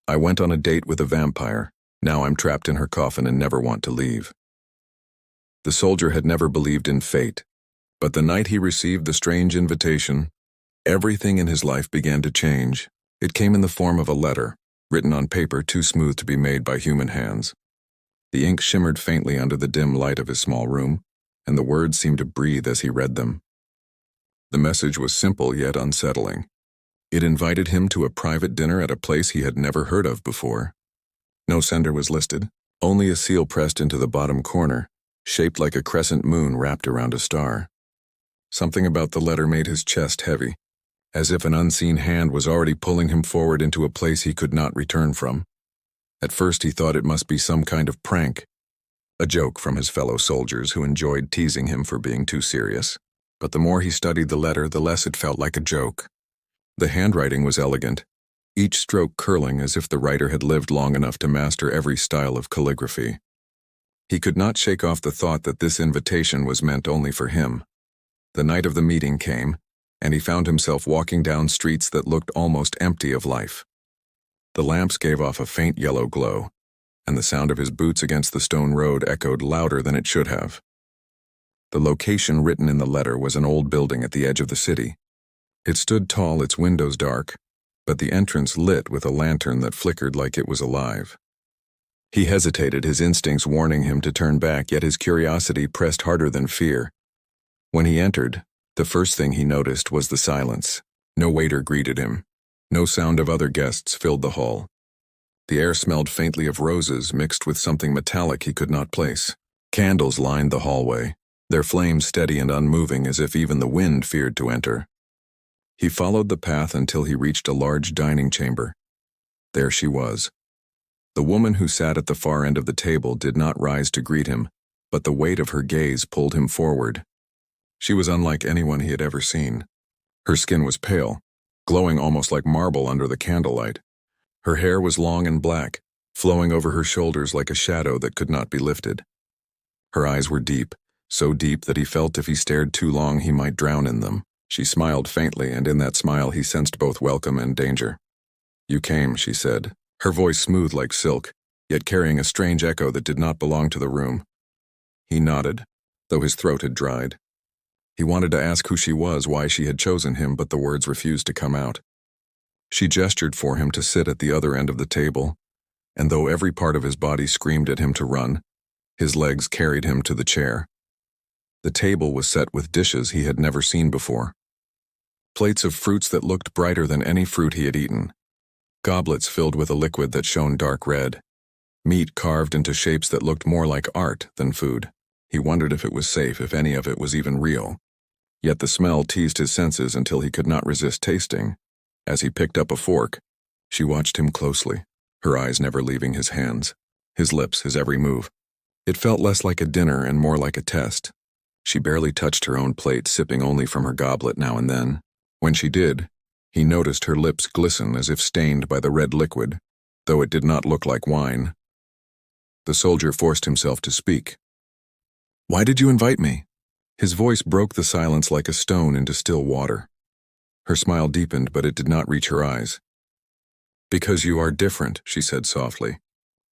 I went on a date with a vampire. Now I'm trapped in her coffin and never want to leave. The soldier had never believed in fate, but the night he received the strange invitation, everything in his life began to change. It came in the form of a letter, written on paper too smooth to be made by human hands. The ink shimmered faintly under the dim light of his small room, and the words seemed to breathe as he read them. The message was simple yet unsettling. It invited him to a private dinner at a place he had never heard of before. No sender was listed, only a seal pressed into the bottom corner, shaped like a crescent moon wrapped around a star. Something about the letter made his chest heavy, as if an unseen hand was already pulling him forward into a place he could not return from. At first he thought it must be some kind of prank, a joke from his fellow soldiers who enjoyed teasing him for being too serious. But the more he studied the letter, the less it felt like a joke. The handwriting was elegant, each stroke curling as if the writer had lived long enough to master every style of calligraphy. He could not shake off the thought that this invitation was meant only for him. The night of the meeting came, and he found himself walking down streets that looked almost empty of life. The lamps gave off a faint yellow glow, and the sound of his boots against the stone road echoed louder than it should have. The location written in the letter was an old building at the edge of the city. It stood tall, its windows dark, but the entrance lit with a lantern that flickered like it was alive. He hesitated, his instincts warning him to turn back, yet his curiosity pressed harder than fear. When he entered, the first thing he noticed was the silence. No waiter greeted him. No sound of other guests filled the hall. The air smelled faintly of roses mixed with something metallic he could not place. Candles lined the hallway, their flames steady and unmoving as if even the wind feared to enter. He followed the path until he reached a large dining chamber. There she was. The woman who sat at the far end of the table did not rise to greet him, but the weight of her gaze pulled him forward. She was unlike anyone he had ever seen. Her skin was pale, glowing almost like marble under the candlelight. Her hair was long and black, flowing over her shoulders like a shadow that could not be lifted. Her eyes were deep, so deep that he felt if he stared too long he might drown in them. She smiled faintly, and in that smile he sensed both welcome and danger. "You came," she said, her voice smooth like silk, yet carrying a strange echo that did not belong to the room. He nodded, though his throat had dried. He wanted to ask who she was, why she had chosen him, but the words refused to come out. She gestured for him to sit at the other end of the table, and though every part of his body screamed at him to run, his legs carried him to the chair. The table was set with dishes he had never seen before. Plates of fruits that looked brighter than any fruit he had eaten. Goblets filled with a liquid that shone dark red. Meat carved into shapes that looked more like art than food. He wondered if it was safe, if any of it was even real. Yet the smell teased his senses until he could not resist tasting. As he picked up a fork, she watched him closely, her eyes never leaving his hands, his lips, his every move. It felt less like a dinner and more like a test. She barely touched her own plate, sipping only from her goblet now and then. When she did, he noticed her lips glisten as if stained by the red liquid, though it did not look like wine. The soldier forced himself to speak. "Why did you invite me?" His voice broke the silence like a stone into still water. Her smile deepened, but it did not reach her eyes. "Because you are different," she said softly.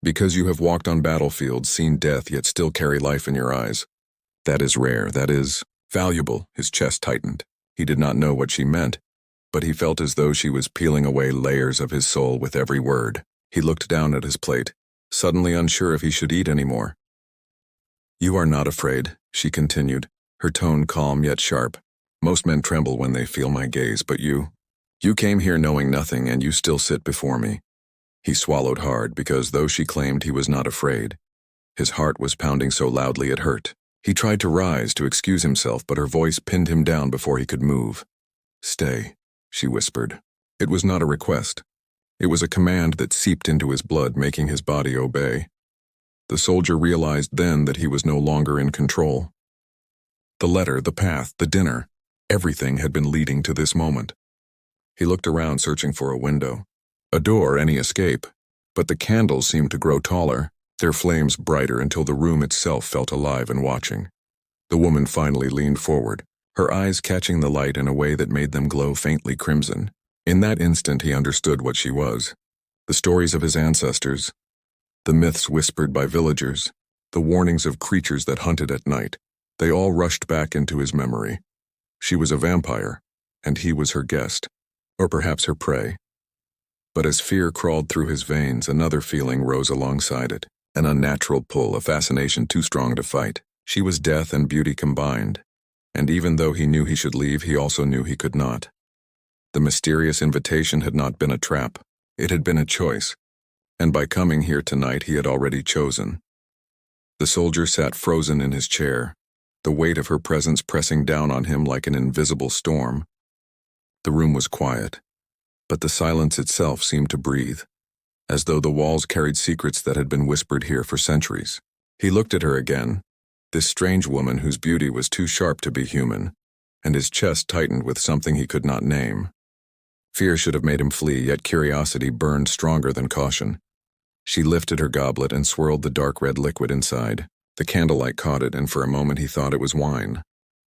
"Because you have walked on battlefields, seen death, yet still carry life in your eyes. That is rare, that is valuable." His chest tightened. He did not know what she meant, but he felt as though she was peeling away layers of his soul with every word. He looked down at his plate, suddenly unsure if he should eat anymore. "You are not afraid," she continued, her tone calm yet sharp. "Most men tremble when they feel my gaze, but you came here knowing nothing, and you still sit before me." He swallowed hard, because though she claimed he was not afraid, his heart was pounding so loudly it hurt. He tried to rise, to excuse himself, but her voice pinned him down before he could move. "Stay," she whispered. It was not a request. It was a command that seeped into his blood, making his body obey. The soldier realized then that he was no longer in control. The letter, the path, the dinner, everything had been leading to this moment. He looked around, searching for a window, a door, any escape, but the candles seemed to grow taller, their flames brighter until the room itself felt alive and watching. The woman finally leaned forward, her eyes catching the light in a way that made them glow faintly crimson. In that instant he understood what she was. The stories of his ancestors, the myths whispered by villagers, the warnings of creatures that hunted at night, they all rushed back into his memory. She was a vampire, and he was her guest, or perhaps her prey. But as fear crawled through his veins, another feeling rose alongside it, an unnatural pull, a fascination too strong to fight. She was death and beauty combined, and even though he knew he should leave, he also knew he could not. The mysterious invitation had not been a trap, it had been a choice, and by coming here tonight he had already chosen. The soldier sat frozen in his chair, the weight of her presence pressing down on him like an invisible storm. The room was quiet, but the silence itself seemed to breathe, as though the walls carried secrets that had been whispered here for centuries. He looked at her again, this strange woman whose beauty was too sharp to be human, and his chest tightened with something he could not name. Fear should have made him flee, yet curiosity burned stronger than caution. She lifted her goblet and swirled the dark red liquid inside. The candlelight caught it, and for a moment he thought it was wine.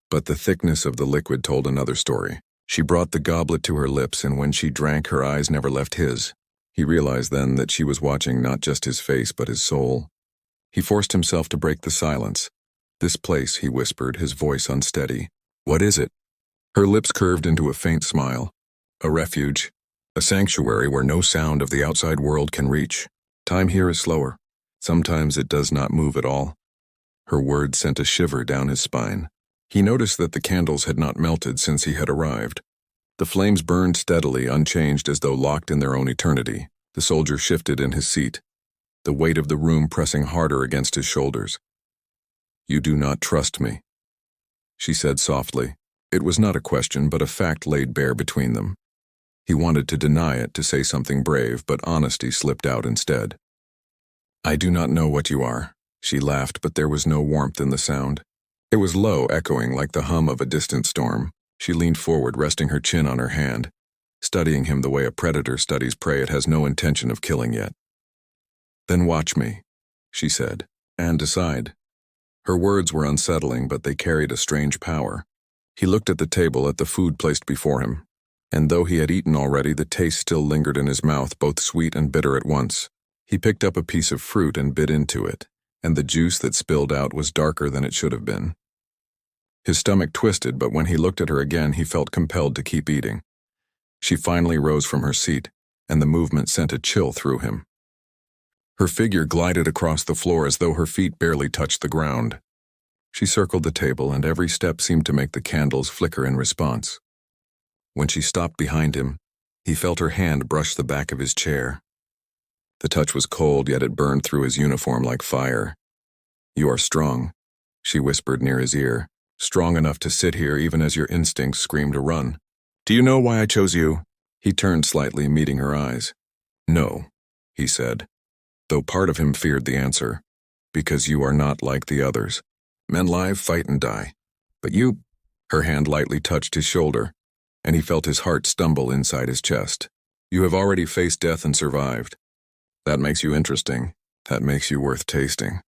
But the thickness of the liquid told another story. She brought the goblet to her lips, and when she drank, her eyes never left his. He realized then that she was watching not just his face, but his soul. He forced himself to break the silence. "This place," he whispered, his voice unsteady. "What is it?" Her lips curved into a faint smile. "A refuge. A sanctuary where no sound of the outside world can reach. Time here is slower. Sometimes it does not move at all." Her words sent a shiver down his spine. He noticed that the candles had not melted since he had arrived. The flames burned steadily, unchanged, as though locked in their own eternity. The soldier shifted in his seat, the weight of the room pressing harder against his shoulders. "You do not trust me," she said softly. It was not a question, but a fact laid bare between them. He wanted to deny it, to say something brave, but honesty slipped out instead. "I do not know what you are," she laughed, but there was no warmth in the sound. It was low, echoing like the hum of a distant storm. She leaned forward, resting her chin on her hand, studying him the way a predator studies prey it has no intention of killing yet. "Then watch me," she said, "and decide." Her words were unsettling, but they carried a strange power. He looked at the table, at the food placed before him, and though he had eaten already, the taste still lingered in his mouth, both sweet and bitter at once. He picked up a piece of fruit and bit into it, and the juice that spilled out was darker than it should have been. His stomach twisted, but when he looked at her again, he felt compelled to keep eating. She finally rose from her seat, and the movement sent a chill through him. Her figure glided across the floor as though her feet barely touched the ground. She circled the table, and every step seemed to make the candles flicker in response. When she stopped behind him, he felt her hand brush the back of his chair. The touch was cold, yet it burned through his uniform like fire. "You are strong," she whispered near his ear. "Strong enough to sit here even as your instincts scream to run. Do you know why I chose you?" He turned slightly, meeting her eyes. "No," he said, though part of him feared the answer. "Because you are not like the others. Men live, fight, and die. But you—" Her hand lightly touched his shoulder, and he felt his heart stumble inside his chest. "You have already faced death and survived. That makes you interesting. That makes you worth tasting."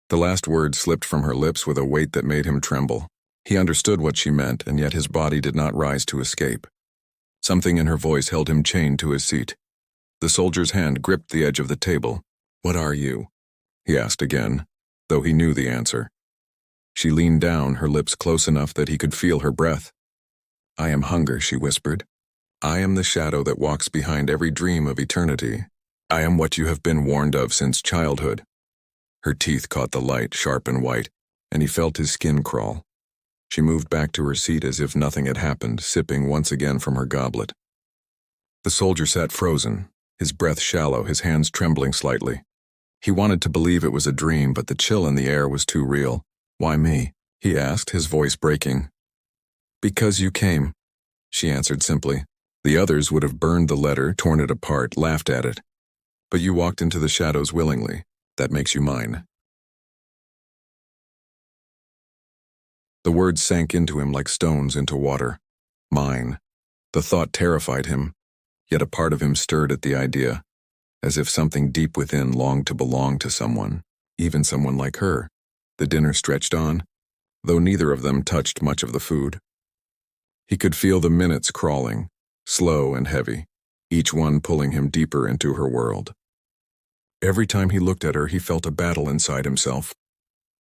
The last word slipped from her lips with a weight that made him tremble. He understood what she meant, and yet his body did not rise to escape. Something in her voice held him chained to his seat. The soldier's hand gripped the edge of the table. "What are you?" he asked again, though he knew the answer. She leaned down, her lips close enough that he could feel her breath. "I am hunger," she whispered. "I am the shadow that walks behind every dream of eternity. I am what you have been warned of since childhood." Her teeth caught the light, sharp and white, and he felt his skin crawl. She moved back to her seat as if nothing had happened, sipping once again from her goblet. The soldier sat frozen, his breath shallow, his hands trembling slightly. He wanted to believe it was a dream, but the chill in the air was too real. "Why me?" he asked, his voice breaking. "Because you came," she answered simply. The others would have burned the letter, torn it apart, laughed at it. But you walked into the shadows willingly. That makes you mine. The words sank into him like stones into water. Mine. The thought terrified him, yet a part of him stirred at the idea, as if something deep within longed to belong to someone, even someone like her. The dinner stretched on, though neither of them touched much of the food. He could feel the minutes crawling, slow and heavy. each one pulling him deeper into her world. Every time he looked at her, he felt a battle inside himself.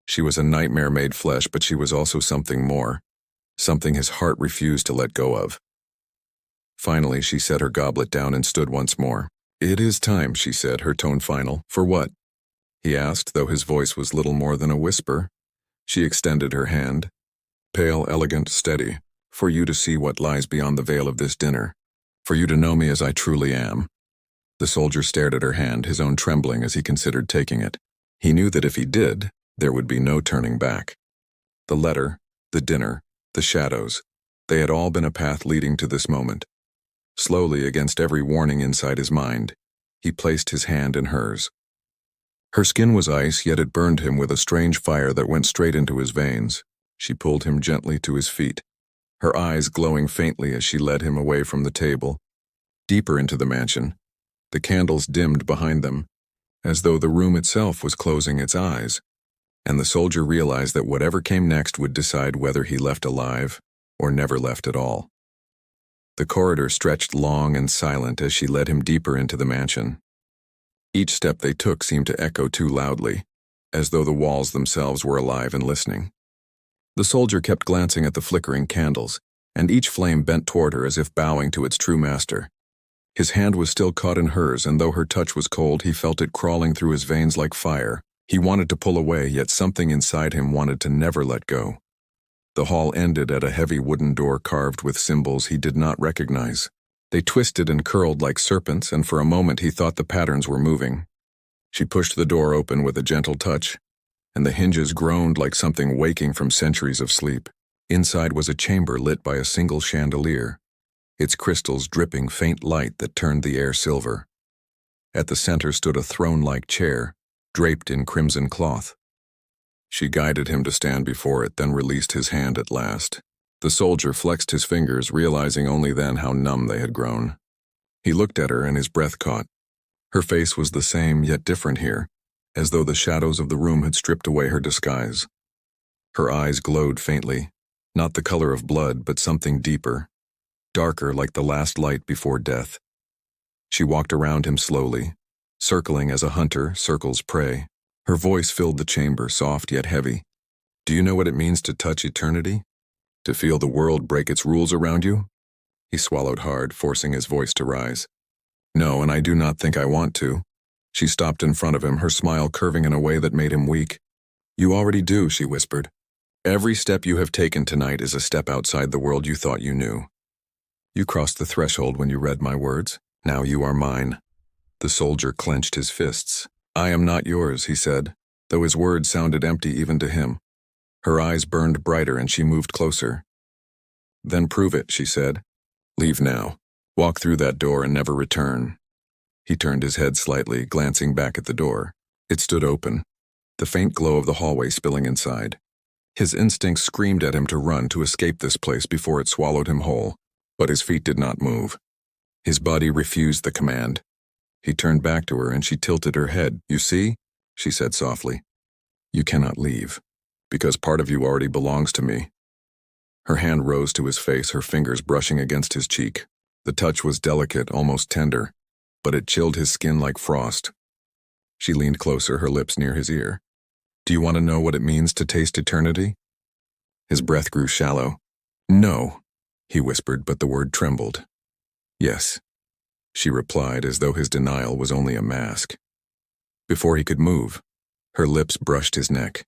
She was a nightmare made flesh, but she was also something more, something his heart refused to let go of. Finally, she set her goblet down and stood once more. "It is time," she said, her tone final. "For what?" he asked, though his voice was little more than a whisper. She extended her hand, pale, elegant, steady, "For you to see what lies beyond the veil of this dinner, for you to know me as I truly am." The soldier stared at her hand, his own trembling as he considered taking it. He knew that if he did, there would be no turning back. The letter, the dinner, the shadows, they had all been a path leading to this moment. Slowly, against every warning inside his mind, he placed his hand in hers. Her skin was ice, yet it burned him with a strange fire that went straight into his veins. She pulled him gently to his feet, her eyes glowing faintly as she led him away from the table, deeper into the mansion. The candles dimmed behind them, as though the room itself was closing its eyes, and the soldier realized that whatever came next would decide whether he left alive or never left at all. The corridor stretched long and silent as she led him deeper into the mansion. Each step they took seemed to echo too loudly, as though the walls themselves were alive and listening. The soldier kept glancing at the flickering candles, and each flame bent toward her as if bowing to its true master. His hand was still caught in hers, and though her touch was cold, he felt it crawling through his veins like fire. He wanted to pull away, yet something inside him wanted to never let go. The hall ended at a heavy wooden door carved with symbols he did not recognize. They twisted and curled like serpents, and for a moment he thought the patterns were moving. She pushed the door open with a gentle touch, and the hinges groaned like something waking from centuries of sleep. Inside was a chamber lit by a single chandelier, its crystals dripping faint light that turned the air silver. At the center stood a throne-like chair, draped in crimson cloth. She guided him to stand before it, then released his hand at last. The soldier flexed his fingers, realizing only then how numb they had grown. He looked at her and his breath caught. Her face was the same, yet different here, as though the shadows of the room had stripped away her disguise. Her eyes glowed faintly, not the color of blood, but something deeper, darker like the last light before death. She walked around him slowly, circling as a hunter circles prey. Her voice filled the chamber, soft yet heavy. "Do you know what it means to touch eternity? To feel the world break its rules around you?" He swallowed hard, forcing his voice to rise. "No, and I do not think I want to." She stopped in front of him, her smile curving in a way that made him weak. "You already do," she whispered. "Every step you have taken tonight is a step outside the world you thought you knew. You crossed the threshold when you read my words. Now you are mine." The soldier clenched his fists. "I am not yours," he said, though his words sounded empty even to him. Her eyes burned brighter and she moved closer. "Then prove it," she said. "Leave now. Walk through that door and never return." He turned his head slightly, glancing back at the door. It stood open, the faint glow of the hallway spilling inside. His instincts screamed at him to run, to escape this place before it swallowed him whole, but his feet did not move. His body refused the command. He turned back to her and she tilted her head. "You see," she said softly, "you cannot leave, because part of you already belongs to me." Her hand rose to his face, her fingers brushing against his cheek. The touch was delicate, almost tender, but it chilled his skin like frost. She leaned closer, her lips near his ear. "Do you want to know what it means to taste eternity?" His breath grew shallow. "No," he whispered, but the word trembled. "Yes," she replied, as though his denial was only a mask. Before he could move, her lips brushed his neck.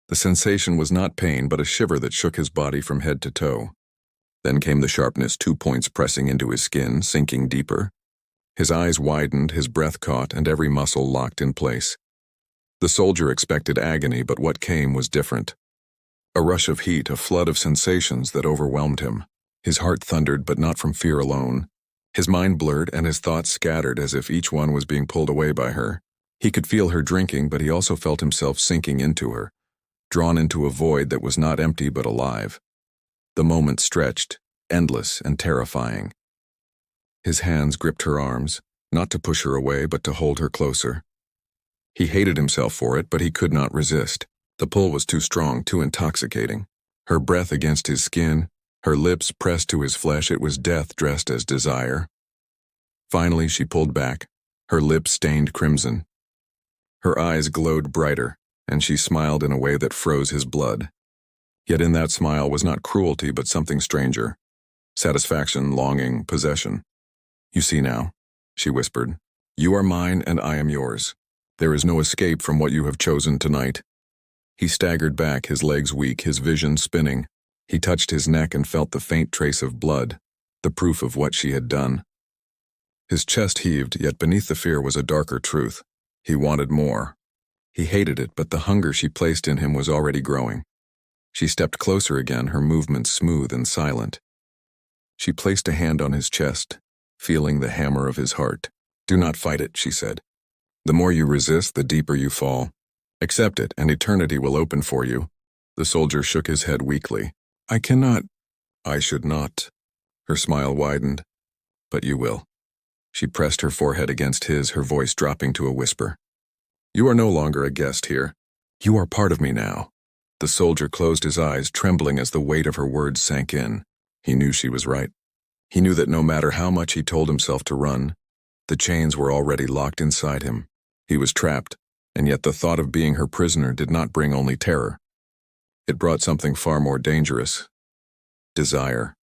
The sensation was not pain, but a shiver that shook his body from head to toe. Then came the sharpness, 2 points pressing into his skin, sinking deeper. His eyes widened, his breath caught, and every muscle locked in place. The soldier expected agony, but what came was different. A rush of heat, a flood of sensations that overwhelmed him. His heart thundered, but not from fear alone. His mind blurred and his thoughts scattered as if each one was being pulled away by her. He could feel her drinking, but he also felt himself sinking into her, drawn into a void that was not empty but alive. The moment stretched, endless and terrifying. His hands gripped her arms, not to push her away but to hold her closer. He hated himself for it, but he could not resist. The pull was too strong, too intoxicating. Her breath against his skin, her lips pressed to his flesh, it was death dressed as desire. Finally, she pulled back, her lips stained crimson. Her eyes glowed brighter, and she smiled in a way that froze his blood. Yet in that smile was not cruelty but something stranger. Satisfaction, longing, possession. "You see now," she whispered. "You are mine and I am yours. There is no escape from what you have chosen tonight." He staggered back, his legs weak, his vision spinning. He touched his neck and felt the faint trace of blood, the proof of what she had done. His chest heaved, yet beneath the fear was a darker truth. He wanted more. He hated it, but the hunger she placed in him was already growing. She stepped closer again, her movements smooth and silent. She placed a hand on his chest, feeling the hammer of his heart. "Do not fight it," she said. "The more you resist, the deeper you fall. Accept it, and eternity will open for you." The soldier shook his head weakly. "I cannot." "I should not." Her smile widened. "But you will." She pressed her forehead against his, her voice dropping to a whisper. "You are no longer a guest here. You are part of me now." The soldier closed his eyes, trembling as the weight of her words sank in. He knew she was right. He knew that no matter how much he told himself to run, the chains were already locked inside him. He was trapped, and yet the thought of being her prisoner did not bring only terror. It brought something far more dangerous: desire.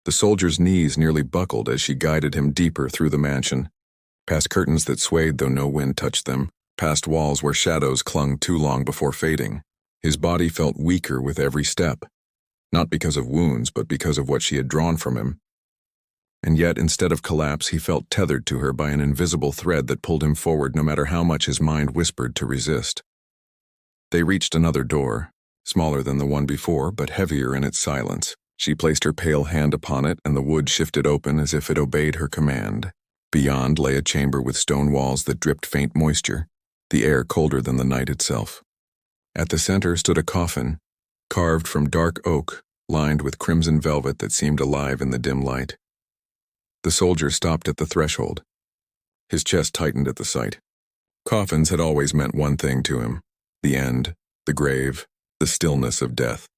The soldier's knees nearly buckled as she guided him deeper through the mansion, past curtains that swayed though no wind touched them, past walls where shadows clung too long before fading. His body felt weaker with every step, not because of wounds, but because of what she had drawn from him. And yet, instead of collapse, he felt tethered to her by an invisible thread that pulled him forward no matter how much his mind whispered to resist. They reached another door, smaller than the one before, but heavier in its silence. She placed her pale hand upon it, and the wood shifted open as if it obeyed her command. Beyond lay a chamber with stone walls that dripped faint moisture, the air colder than the night itself. At the center stood a coffin, carved from dark oak, lined with crimson velvet that seemed alive in the dim light. The soldier stopped at the threshold. His chest tightened at the sight. Coffins had always meant one thing to him: the end, the grave, the stillness of death.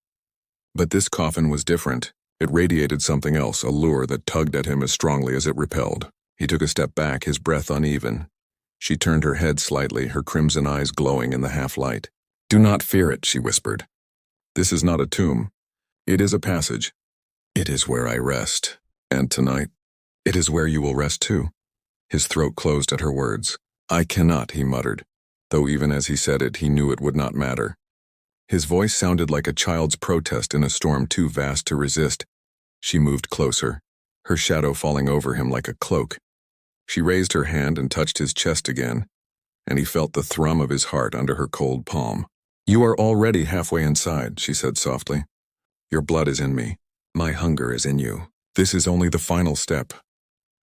But this coffin was different. It radiated something else, a lure that tugged at him as strongly as it repelled. He took a step back, his breath uneven. She turned her head slightly, her crimson eyes glowing in the half-light. "Do not fear it," she whispered. "This is not a tomb. It is a passage. It is where I rest. And tonight, it is where you will rest too." His throat closed at her words. "I cannot," he muttered, though even as he said it, he knew it would not matter. His voice sounded like a child's protest in a storm too vast to resist. She moved closer, her shadow falling over him like a cloak. She raised her hand and touched his chest again, and he felt the thrum of his heart under her cold palm. "You are already halfway inside," she said softly. "Your blood is in me. My hunger is in you. This is only the final step."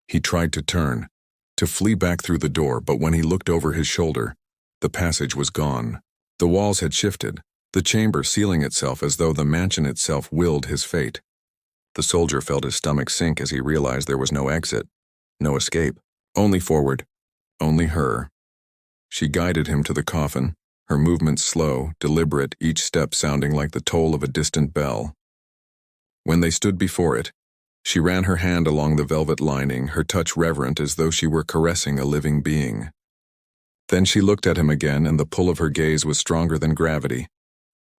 He tried to turn, to flee back through the door, but when he looked over his shoulder, the passage was gone. The walls had shifted, the chamber sealing itself as though the mansion itself willed his fate. The soldier felt his stomach sink as he realized there was no exit, no escape, only forward, only her. She guided him to the coffin, her movements slow, deliberate, each step sounding like the toll of a distant bell. When they stood before it, she ran her hand along the velvet lining, her touch reverent as though she were caressing a living being. Then she looked at him again, and the pull of her gaze was stronger than gravity.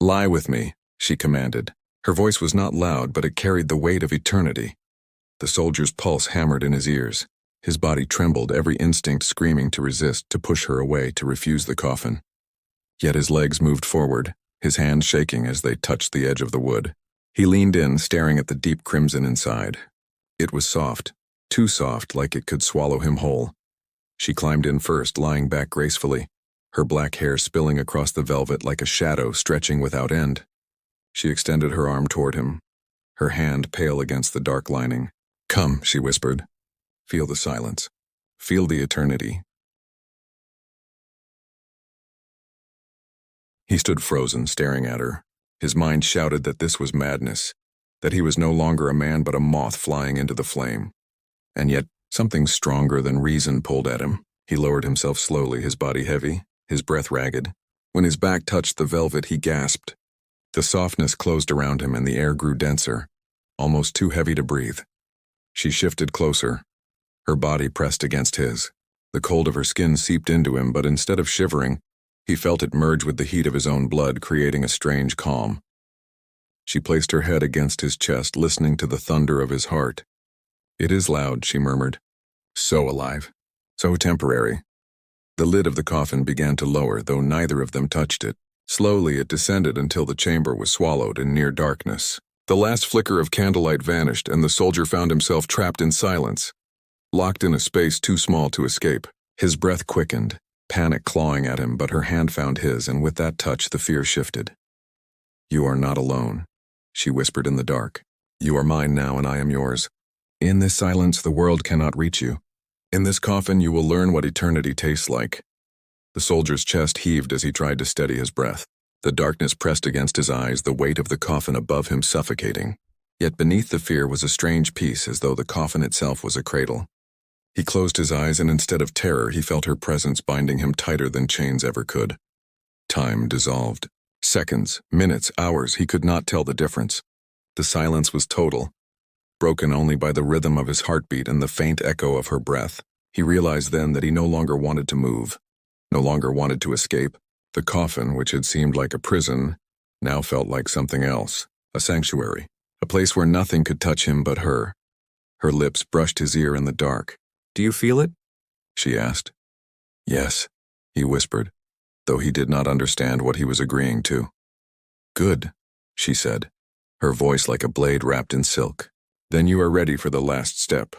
"Lie with me," she commanded. Her voice was not loud, but it carried the weight of eternity. The soldier's pulse hammered in his ears. His body trembled, every instinct screaming to resist, to push her away, to refuse the coffin. Yet his legs moved forward, his hands shaking as they touched the edge of the wood. He leaned in, staring at the deep crimson inside. It was soft, too soft, like it could swallow him whole. She climbed in first, lying back gracefully, her black hair spilling across the velvet like a shadow stretching without end. She extended her arm toward him, her hand pale against the dark lining. "Come," she whispered. "Feel the silence. Feel the eternity." He stood frozen, staring at her. His mind shouted that this was madness, that he was no longer a man but a moth flying into the flame. And yet, something stronger than reason pulled at him. He lowered himself slowly, his body heavy, his breath ragged. When his back touched the velvet, he gasped. The softness closed around him and the air grew denser, almost too heavy to breathe. She shifted closer, Her body pressed against his. The cold of her skin seeped into him, but instead of shivering, he felt it merge with the heat of his own blood, creating a strange calm. She placed her head against his chest, listening to the thunder of his heart. "It is loud," she murmured. "So alive. So temporary." The lid of the coffin began to lower, though neither of them touched it. Slowly it descended until the chamber was swallowed in near darkness. The last flicker of candlelight vanished, and the soldier found himself trapped in silence, locked in a space too small to escape. His breath quickened, panic clawing at him, but her hand found his, and with that touch the fear shifted. "You are not alone," she whispered in the dark. "You are mine now, and I am yours. In this silence the world cannot reach you. In this coffin you will learn what eternity tastes like." The soldier's chest heaved as he tried to steady his breath. The darkness pressed against his eyes, the weight of the coffin above him suffocating. Yet beneath the fear was a strange peace, as though the coffin itself was a cradle. He closed his eyes, and instead of terror, he felt her presence binding him tighter than chains ever could. Time dissolved. Seconds, minutes, hours, he could not tell the difference. The silence was total, broken only by the rhythm of his heartbeat and the faint echo of her breath. He realized then that he no longer wanted to move, no longer wanted to escape. The coffin, which had seemed like a prison, now felt like something else, a sanctuary, a place where nothing could touch him but her. Her lips brushed his ear in the dark. "Do you feel it?" she asked. "Yes," he whispered, though he did not understand what he was agreeing to. "Good," she said, her voice like a blade wrapped in silk. "Then you are ready for the last step."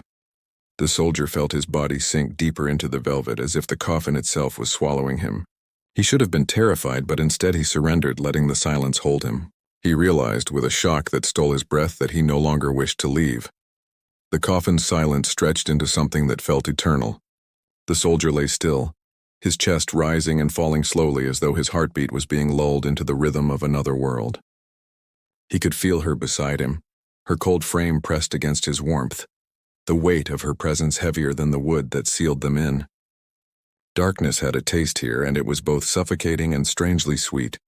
The soldier felt his body sink deeper into the velvet, as if the coffin itself was swallowing him. He should have been terrified, but instead he surrendered, letting the silence hold him. He realized, with a shock that stole his breath, that he no longer wished to leave. The coffin's silence stretched into something that felt eternal. The soldier lay still, his chest rising and falling slowly as though his heartbeat was being lulled into the rhythm of another world. He could feel her beside him, her cold frame pressed against his warmth, the weight of her presence heavier than the wood that sealed them in. Darkness had a taste here, and it was both suffocating and strangely sweet.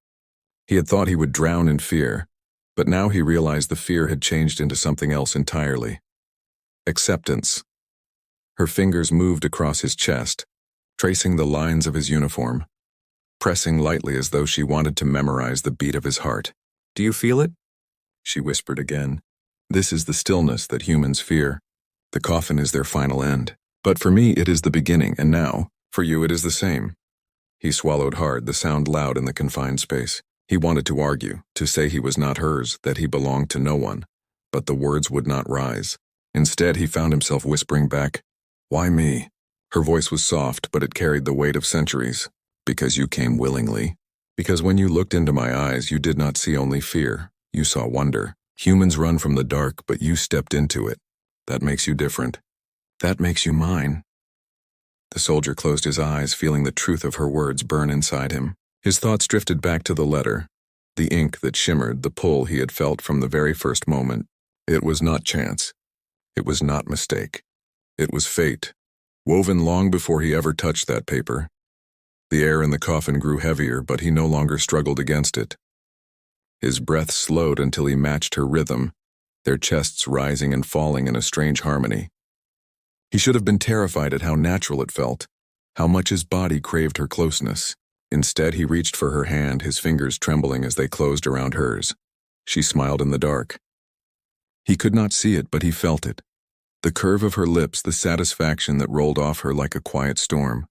He had thought he would drown in fear, but now he realized the fear had changed into something else entirely. Acceptance. Her fingers moved across his chest, tracing the lines of his uniform, pressing lightly as though she wanted to memorize the beat of his heart. "Do you feel it?" she whispered again. "This is the stillness that humans fear. The coffin is their final end. But for me it is the beginning, and now, for you it is the same." He swallowed hard, the sound loud in the confined space. He wanted to argue, to say he was not hers, that he belonged to no one, but the words would not rise. Instead, he found himself whispering back, "Why me?" Her voice was soft, but it carried the weight of centuries. "Because you came willingly. Because when you looked into my eyes, you did not see only fear. You saw wonder. Humans run from the dark, but you stepped into it. That makes you different. That makes you mine." The soldier closed his eyes, feeling the truth of her words burn inside him. His thoughts drifted back to the letter, the ink that shimmered, the pull he had felt from the very first moment. It was not chance. It was not mistake. It was fate, woven long before he ever touched that paper. The air in the coffin grew heavier, but he no longer struggled against it. His breath slowed until he matched her rhythm, their chests rising and falling in a strange harmony. He should have been terrified at how natural it felt, how much his body craved her closeness. Instead, he reached for her hand, his fingers trembling as they closed around hers. She smiled in the dark. He could not see it, but he felt it. The curve of her lips, the satisfaction that rolled off her like a quiet storm.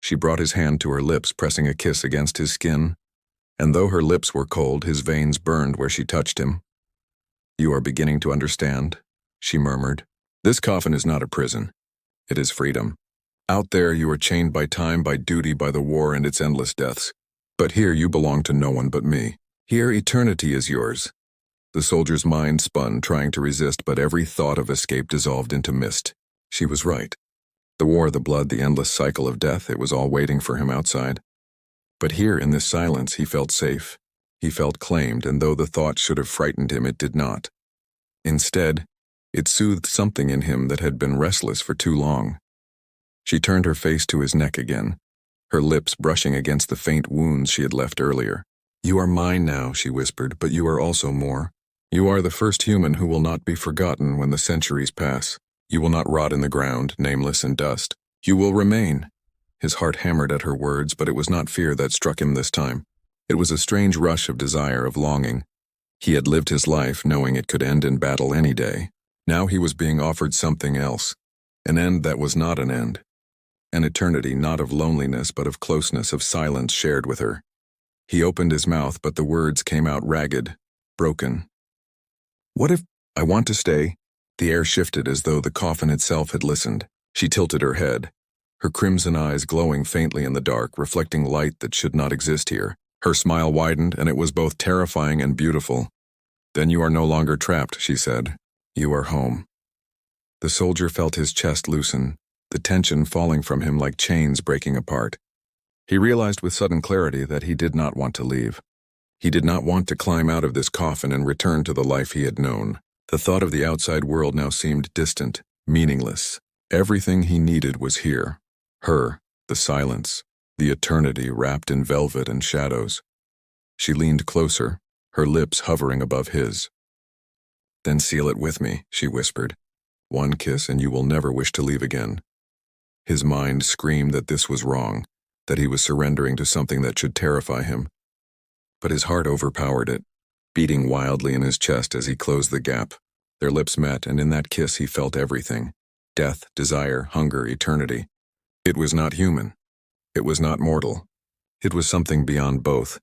She brought his hand to her lips, pressing a kiss against his skin, and though her lips were cold, his veins burned where she touched him. "You are beginning to understand," she murmured. "This coffin is not a prison. It is freedom. Out there you are chained by time, by duty, by the war and its endless deaths. But here you belong to no one but me. Here eternity is yours." The soldier's mind spun, trying to resist, but every thought of escape dissolved into mist. She was right. The war, the blood, the endless cycle of death, it was all waiting for him outside. But here, in this silence, he felt safe. He felt claimed, and though the thought should have frightened him, it did not. Instead, it soothed something in him that had been restless for too long. She turned her face to his neck again, her lips brushing against the faint wounds she had left earlier. "You are mine now," she whispered, "but you are also more. You are the first human who will not be forgotten when the centuries pass." You will not rot in the ground, nameless in dust. You will remain. His heart hammered at her words, but it was not fear that struck him this time. It was a strange rush of desire, of longing. He had lived his life knowing it could end in battle any day. Now he was being offered something else. An end that was not an end. An eternity not of loneliness but of closeness, of silence shared with her. He opened his mouth, but the words came out ragged, broken. What if I want to stay? The air shifted as though the coffin itself had listened. She tilted her head, her crimson eyes glowing faintly in the dark, reflecting light that should not exist here. Her smile widened, and it was both terrifying and beautiful. Then you are no longer trapped, she said. You are home. The soldier felt his chest loosen, the tension falling from him like chains breaking apart. He realized with sudden clarity that he did not want to leave. He did not want to climb out of this coffin and return to the life he had known. The thought of the outside world now seemed distant, meaningless. Everything he needed was here. Her, the silence, the eternity wrapped in velvet and shadows. She leaned closer, her lips hovering above his. Then seal it with me, she whispered. One kiss and you will never wish to leave again. His mind screamed that this was wrong, that he was surrendering to something that should terrify him. But his heart overpowered it, beating wildly in his chest as he closed the gap. Their lips met, and in that kiss he felt everything. Death, desire, hunger, eternity. It was not human. It was not mortal. It was something beyond both.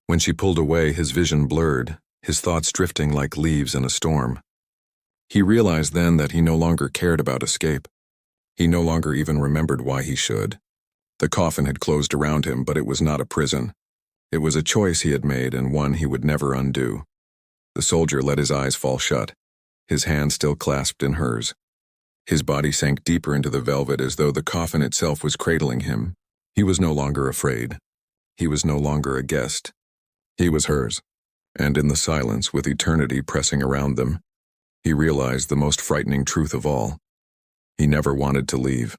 When she pulled away, his vision blurred, his thoughts drifting like leaves in a storm. He realized then that he no longer cared about escape. He no longer even remembered why he should. The coffin had closed around him, but it was not a prison. It was a choice he had made, and one he would never undo. The soldier let his eyes fall shut, his hand still clasped in hers. His body sank deeper into the velvet as though the coffin itself was cradling him. He was no longer afraid. He was no longer a guest. He was hers. And in the silence, with eternity pressing around them, he realized the most frightening truth of all. He never wanted to leave.